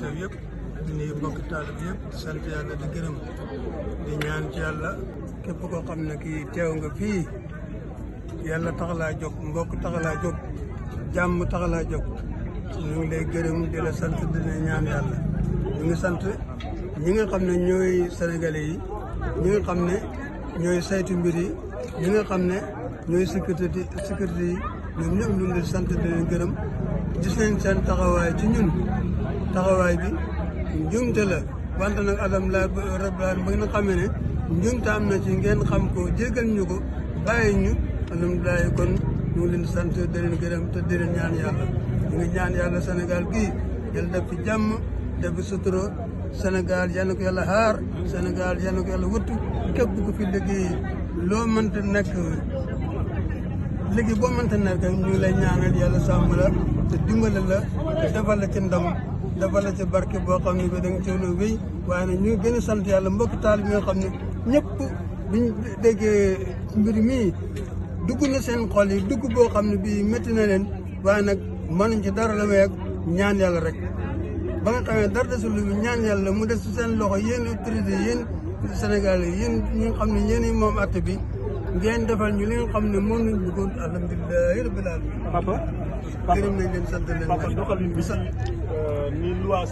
teew yëpp di nuyu mbokk taalib yëpp di sant yàlla di gërëm di ñaan ci yàlla képp koo xam ne kii teew nga fii yàlla tax laa jóg mbokk tax laa jóg jàmm tax laa jóg ñu ngi lay gërëm di la sant di la ñaan yàlla ñu ngi sant ñi nga xam ne ñooy sénégalais yi ñi nga xam ne ñooy saytu mbir yi ñi nga xam ne ñooy sécurité yi ñoom ñëpp ñu ngi sant di leen gërëm gis nañ seen taxawaay ci ñun taxawaay bi njumte la wante nag alhamdulilah rabbil alamin ba nga xamee ne njumte am na ci ngeen xam ko jéggal ñu ko bàyyi ñu alhamdulilah kon ñu ngi leen sant di leen gërëm te di leen ñaan yàlla ñu ngi ñaan yàlla Sénégal gii yàlla def fi jàmm def fi sutura Sénégal yal na ko yàlla xaar Sénégal yal na ko yàlla wëttu képp ku fi liggéey loo mënta nekk liggéey boo mënta nekk ñu ngi lay ñaanal yàlla sàmm la te dimbale la te defal la ci ndam defal la ci barke boo xam ne bi da nga coono wéy waaye nag ñu gën a sant yàlla mbokk taal bi nga xam ne ñëpp biñ déggee mbir mii dugg na seen xol yi dugg boo xam ne bii métti na leen waaye nag mënuñ ci dara la may ak ñaan yàlla rek ba nga xamee dara desul lu ñaan yàlla mu des ci seen loxo yéen autorité yéen Sénégal yi yéen ñi nga xam ne yéen moom atte bi ngeen defal ñu li nga xam ne moom lañ bëggoon alhamdulilah rabbil alamin papa gërëm nañ leen sant leen papa doxalin bi sax ni loi